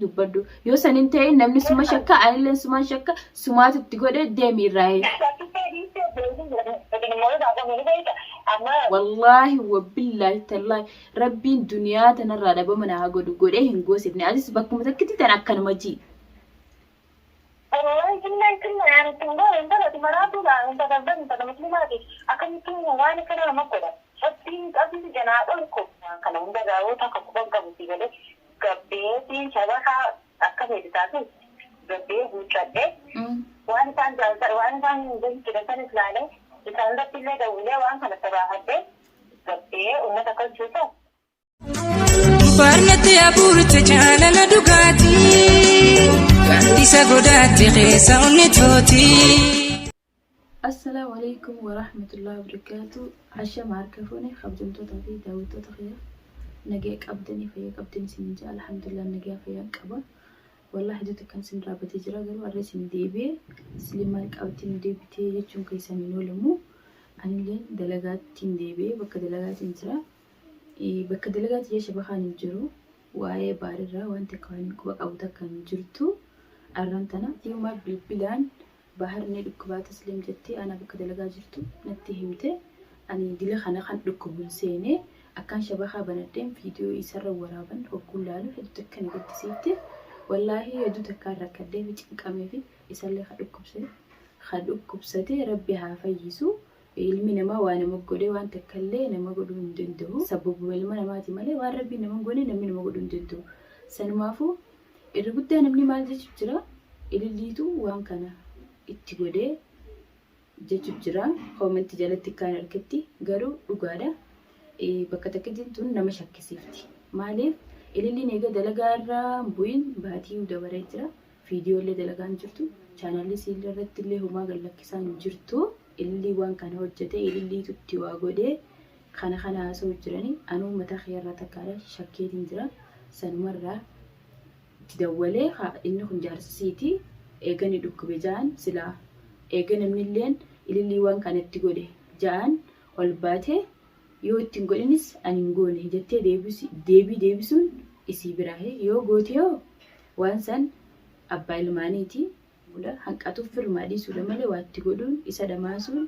dubbadhu yoo sanin ta'e namni suma shakka anilleen suma shakka sumaatitti godhe deemi irraa wallahi wabillahi tallahi rabbiin duniyaa tanarraa dhabama naa godhu godhee hin goosifne atis bakkuma takkitti tan akkanuma jii والله كنا يعني تنظر انت مراتو لا انت تقدر انت مسلماتي اكن تكون وانا كده ما كده فدين قبل جنابكم كان عند داوود تكبر قبل كده قبيتي شبكه اكبر بتاعتي قبيه وشده وانا كان جالس وانا كان كده كان عليه كان ده اللي دوله وانا كان تبعه قبيه وما تكون شوفه برنت يا بورت جانا دغاتي كانتي سغداتي خيسوني توتي السلام عليكم ورحمة الله وبركاته عشا معركفوني خبزمتو تغي داوتو تغير نجيك أبدني فيك أبدني سنجا الحمد لله نجيك فيك أبا والله حدوتك كان سن رابطي جرا قالوا الرسم ديبي سليمانك أبدني ديبي تيجي تشون كيسا منو لمو أنا لين دلقات تين ديبي بك دلقات انترا بك دلقات يا شبخان الجرو وآية باررة وانت كان كوك أبوتا كان جرتو أرانتنا يوما بالبلان بحرني دكبات تسليم جتي أنا بك دلقات جرتو نتهمته أني دل خنا خن دكبون سيني أكان شبخا بندم فيديو يسر ورابن وكل لالو حدوتك كان قد سيته والله يدوتك كان ركده بتنكمي في يسلي خدوكبسته ربي حافيسو ilmi namaa waan nama godhe waan takkallee nama godhuu hin danda'u sababuma ilma namaati malee waan rabbi nama godhe namni nama godhuu hin danda'u sanumaafuu irra guddaa namni maal jechuuf jira ililliitu waan kana itti godhee jechuuf jira koomentii jalatti kan argatti garuu dhugaadha bakka takkitti tun nama shakkisiifti maaliif ililliin eega dalagaa irraa bu'in baatii dabaree jira viidiyoolee dalagaan jirtu chaanaalii siilii irratti illee homaa gallakkisaan jirtu illi waan kana hojjete illi tutti waa godhe kana haasoo jirani anu mata khayra takara shakkeetin jira sanumarra tidawale ha inni kun jaarsisiiti eegani dhukkube jaan sila eegana minilleen illi waan kanatti godhe jaan ol baate yoo ittiin godhinis anin goone jettee deebisuun isii biraahe yoo goote waan san abbaa ilmaaniiti ولا حقاتو فرمادي سولمالي واتي غدون إسا دماسون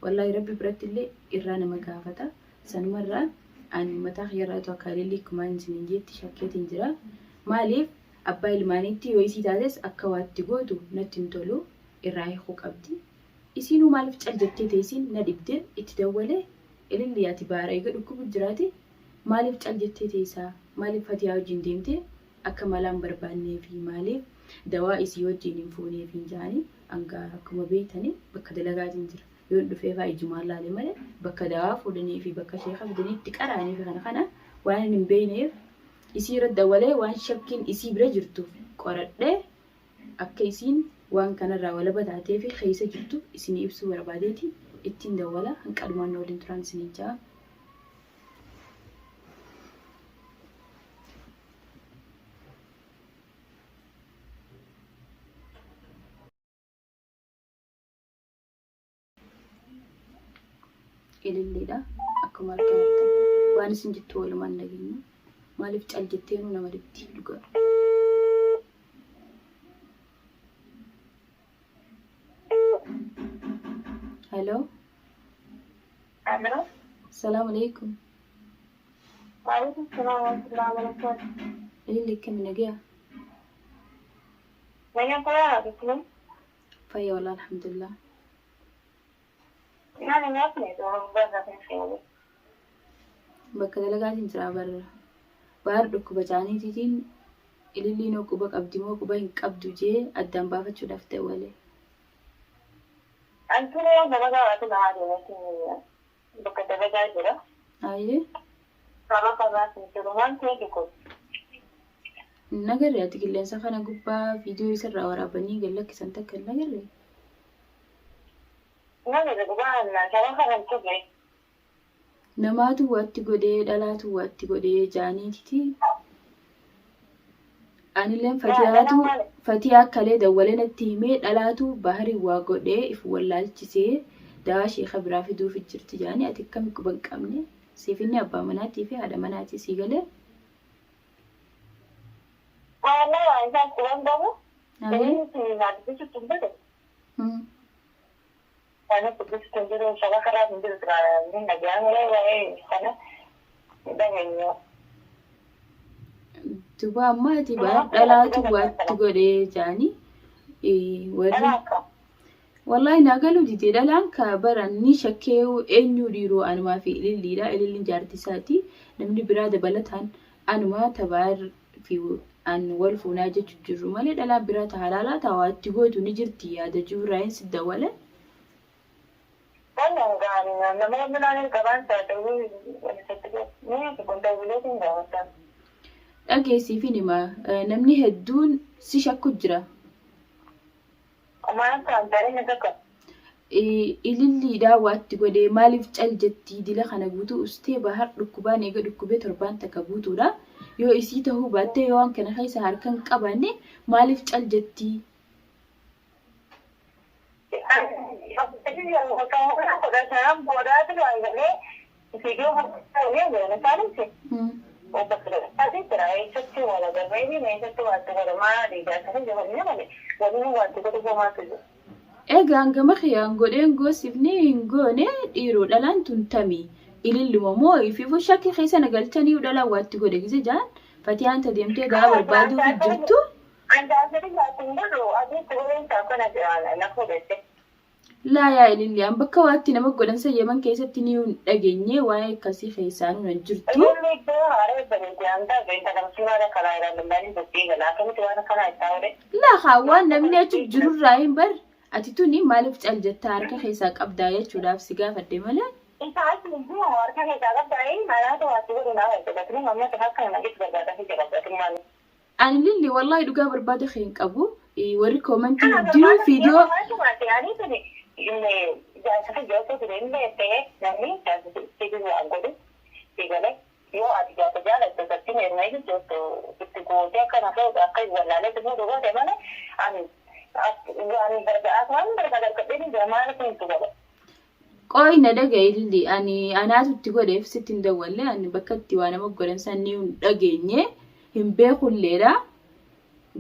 والله ربي براتلي إرانا مقافتا سنمرة أن متاخ يراتو أكاليلي كمان سننجيت شاكيت انجرا ماليف أبا المانيتي ويسي تادس أكا واتي غدو نتنتولو إراي خوك أبدي إسينو مالف تأجبتي تيسين ندبدي اتدولي إلي ياتبارا يقدو كوب جراتي مالف تأجبتي تيسا مالف فتياو جنديمتي أكا ملام برباني في مالف دواء سيوجين فوني فينجاني أنقارا كما بيتني بك دلقات انجر يود فيها إجمال الله لمالي بك دواء فودني في بك شيخة فدني تكراني في خنا وانا نبيني يصير الدولة وان شبكين يصيب رجرتو قرد أكيسين وان كان الراولة بدأتي في خيسة جرتو يسيني يبسو ورباديتي اتين دولة هنك أدوان نولين ترانسنينجا ililleedha akkuma argaatan waan isin jettu walumaan nageenya maaliif caljetteenu nama dibti dhugaa hello السلام عليكم وعليكم السلام ورحمة الله وبركاته اللي كم نجيا وين قرارة بكم؟ فيا والله الحمد لله يعني ما أفني دور برا في خيالي بكذا لقاعد نترا برا بار ركوب جاني تيجين اللي نو كوبك أبدي مو كوبين كابدو جي أدم بافت شو دفته وله أنتوا يوم بقى وقت العادي لكن بكذا بقى جرا أيه كذا كذا تنتظرون تيجيكم نقدر يأتي كلنا سخنا قبّا فيديو يسرع ورا بني قال لك سنتك نقدر namaatu watti godhee dhalaatu watti godhee jaaniititi anilleen fatii akkalee dawwalee natti himee dhalaatu baharii waa godhee if wallaalchisee daa sheekha biraa fiduuf jirti jaanii ati akkami quban qabne siifinni abbaa manaatii fi haadha manaatii sii galee والله إذا كنت بابو بس تنبدأ أنا كنت تنبدأ شبكة راح تنبدأ من نجار ولا إيه أنا ده يعني تبغى ما تبغى لا تبغى تقولي جاني وري والله نقولوا دي دلان كبرني شكيو إنه ديرو أنا ما في اللي جارتي ساتي نمني برادة بلتهن أنا ما تبار في أن ولف وناجة تجرو مالي دلان برادة حلالة توات تقول ونجرتي هذا جوراين سد ولا والله كان لما من أنا كمان تقول نيجي كنت أقول لك إنه مثلا أجي سيفيني ما نمني هدون سيشاكو جرا ما كان ترى نذكر ililli daawwaatti godhee maaliif cal jettii dila kana guutuu ustee bahar dhukkubaan eega dhukkubee torbaan takka guutuudha yoo isii tahuu baattee yoo waan kana keessa harkaan qabanne maaliif cal jettii egaan gama khiyaan godheen goosifnee hin goone dhiiroo dhalaan tuntamii ililluma moo ifiifuu shakkii keessa nagalchanii dhalaan waatti godhe gise jaan fatiyaan ta deemtee gaa barbaaduuf jirtu laa yaa ililli an bakka waatti nama godhansa yeman keessatti ni dhageenye waa'ee akkasii keessaan hin jirtu laa haawaan namni achi jirurraa hin bar ati tuni maaliif cal jettaa harka keessaa qabdaa jechuudhaaf si gaafadde malee ani lilli wallahi dhugaa barbaada keen qabu warri koomentii jiru viidiyoo yoo ati gaafa jaalatte irratti meermee jirtu itti gootee akkana ta'u akka wallaalee tumuu dhugootee malee ani waan barbaada qabdeen jamaala kuntu gaba. Qoy na dhagaye illi ani anaatutti godheef sitti hin dawwalle ani bakka itti waa nama godhan sanni hin dhageenye hin beekulleedha.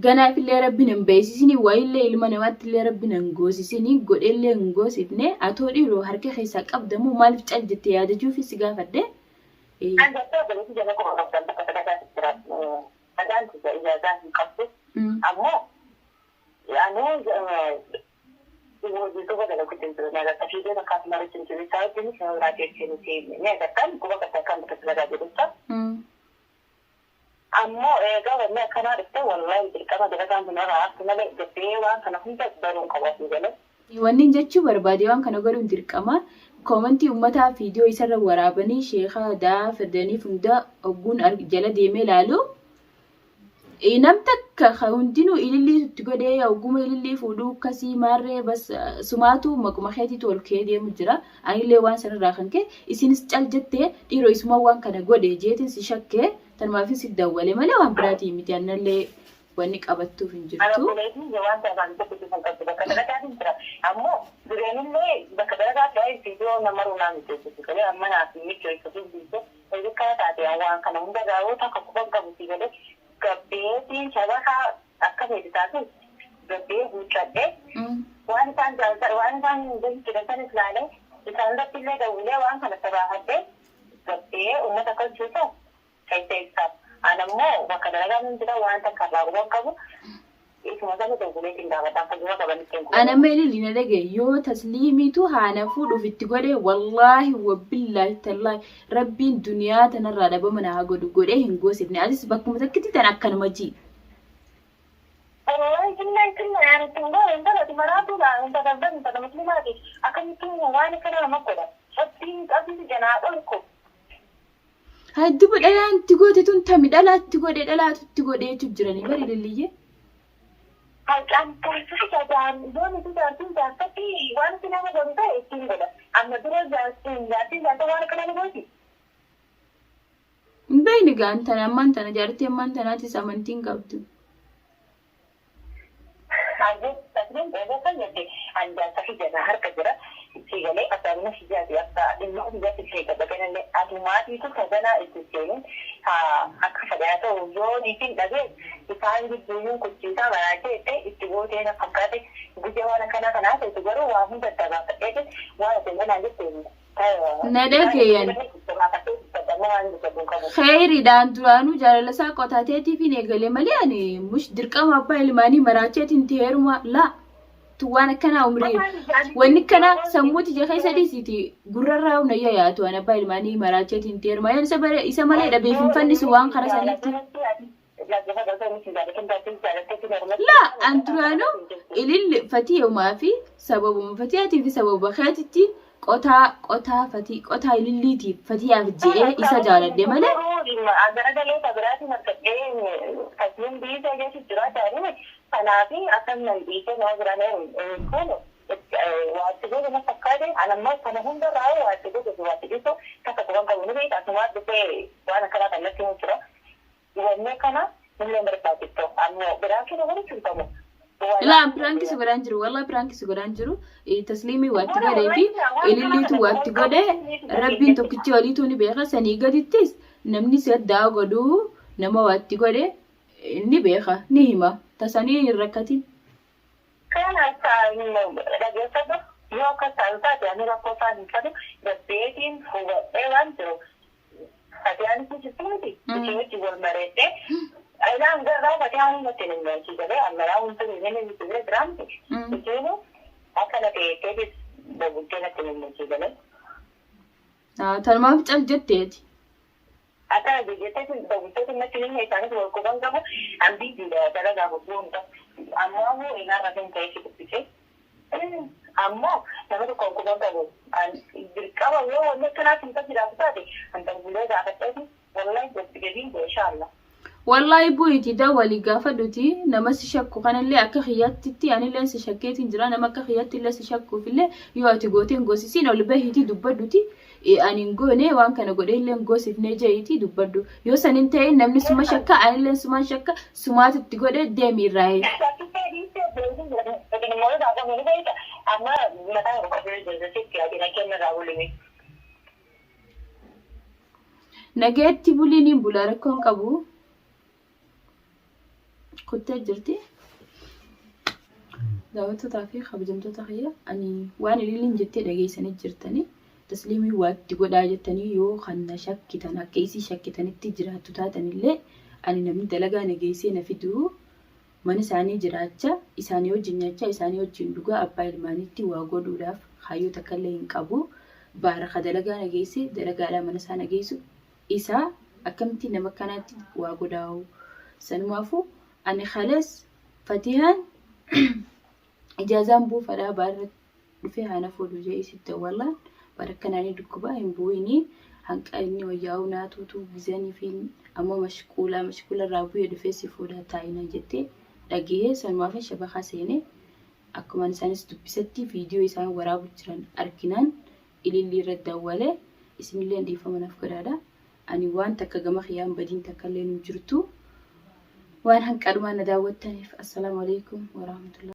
Ganaaf illee rabbiin hin beeksisini waayillee ilma namaatti illee rabbiin hin goosisini godheellee hin goosifne atoo dhiiroo harka keessaa qabdamu maaliif cal jettee yaadachuuf si gaafadde. Anjata begitu jangan kau orang kata-kata istirahat. Ada juga ijazah di kampus. Amo, anu ibu itu pada aku cinta. Naga tapi dia nak kasih mari cinta saya ini saya rakyat cinta. Ini ada kan, gua katakan betul betul ada betul. Amo, kalau mereka kan ada wallahi jika mereka kan benar, karena dewa karena kita baru kawat juga. Wanni jechu barbaade waan kana godhuun dirqama koomentii uummataa viidiyoo isarra waraabanii sheekha daa fardanii hunda ogguun jala deemee ilaalu nam takka hundinuu ilillii itti godhee ogguma ilillii fuudhuu akkasii maarree bas sumaatu maquma keetiitu ol kee deemu jira anillee waan sanarraa kan kee isinis cal jettee dhiiroo isuma waan kana godhe jeetin si shakkee tanumaafis si dawwale malee waan biraatii miti annallee wanni qabattuuf hin jirtu. Kalau boleh ni jawab saya nanti kita akan kita kata-kata ni cerah. Amo dunia ni berkata-kata saya video nomor 6 itu. Kalau amma nak ni cuy itu video. Jadi kata dia orang kan unda tahu tak kapan kamu tinggal gabe ni cara akan meditasi. Gabe hujan wan kan jadi kita kan selalu kita anda pilih dahulu wan kan terbahat gabe umat akan susah. Saya tak anammo bakadaragan jira wanta kalago kabu isuma da guletin da wata kaji wata ban kin anamma illi na dage yo taslimitu hana fudu fitti gode wallahi wa billahi tallahi rabbin dunya tanarra da bamana hagodu gode hin gosibni alis bakkum takkiti tan akkan maji wallahi kinna ya tunga inda da maratu da inda da dan da muslimati akan tun wani kana makoda sabbi abin jana ko Haddu dhalaan itti goote tun tami dhalaatti godhe dhalaatutti godhe jechuun jiranii bari lilliyye. Kan sadarkan doon itu jaartin jaartatti waan nama godhu ta'e ittiin godha. Amma dura jaartin waan kana gooti. Hin beekni gaantan ammaan tana jaartii ammaan tanaatis amantiin qabdu. Tasliin eegaa kan jette anjaa tafi jala harka jira. Sigale asabna shijati akka dinno shijati shega daganale adumati to kazana itiseni akka fadata uzo dikin dage ifan giduyun kuchita barate te ittigote na fakate gujawana kana te garo wa hunda daga ete wa te na gite Nadakeyan Khairi dan duranu jalala sa qotateeti fi negale mali ani mush dirqama abba ilmani marachetin teeruma la tuwana kana umri wani kana sammuti je khaisa disiti gurrarra una yaatu ana abba ilmani marachetin teeruma yan sabare isa male da befin fanni su wan khara saniti la anturanu ilil fatiyo mafi sababu fatiyati fi sababu khatiti qota fati ililliti fatiya fijee isa jaaladde male agaragalee tabiraati markadee kasiin biisa jechuun jira taa'ee kanaafi akkan nan biise noo jirane kono waatti gosa na fakkaate anammoo kana hunda raa'u waatti gosa waatti biso kasa kuban qabu ni beeka asumaa dhufee waan akkana kannatti hin jira wanne kana nillee barbaaditto ammoo biraakii nama jechuutamu لا برانكي سبران جرو والله برانكي سبران جرو تسليمي وقت غدي في اللي تو وقت غدي ربي تو كتي ولي تو ني بيخا سني غديتس نمني سدا غدو نما وقت غدي ني بيخا نيما تساني ركتي كان انه رجعت يو كسانتا يعني راكوتا نكدي بيتين هو ايوان تو هتيان تشتمتي تشتمتي والمرته أنا أقدر أقول لك أنا مثلاً من كذا أنا لا أنت من هنا مثلاً درامتي كذا أكلت كذا بقولنا من كذا تلما بتجدد أكلت بقولنا بقولنا مثلاً هي كانت وكمان كمان أم بيجي ده ترى ده بقولنا أما هو إنا رأينا كيف بتيجي أما لما تكون كمان كمان الكلام هو إنك كنا تنتظر أبدا أنت بقولنا ده أبدا والله بس جديد إن شاء الله والله بويتي دولي قافدتي نمس شكو كان اللي أكخياتتي يعني اللي سشكيت إنجرانا ما كخياتي اللي سشكو في اللي يواتي قوتين قوسيسين أو لبهيتي دبادوتي يعني نقولي وان كان قولي اللي نقوسي في نجايتي دبادو يوسان انتهي نمني سما شكا يعني اللي سما شكا سمات تقولي ديمي راي نجات تبوليني بولاركون قبو كنت جرتي دعوت تعفي خبجمت تخيا أني وأنا اللي نجتي رجعي سنة جرتني تسليمي وقت تقول عجتني يو خلنا شكتنا كيسي شكتني تجرا تتاتني اللي أنا نمي دلقا نجيسي نفيدو ما نساني جراتشا إساني وجنياتشا إساني وجندوغا أبا المانيتي واقودو لاف خايو تكلين كابو بارخ دلقا نجيسي دلقا لا منسا نجيسو إسا أكمتي نمكاناتي واقوداو سنوافو أنا خلاص فتيهان إجازة بو فلا بارك فيها أنا فودو جاي ستة والله باركنا ني دكبا ينبويني هنك أني وياو ناتو تو بزاني فين أما مشكولة رابوية دفيسي فودا تاينا جتة لقيه سنوا في شبكة سينة أكمان سانس تبستي فيديو يسان ورابو تران أركنان اللي رد ولا اسم الله ندي فما نفكر هذا أني وان تكجمع خيام بدين تكلم جرتو وأنا هنكرم أنا دعوتني السلام عليكم ورحمة الله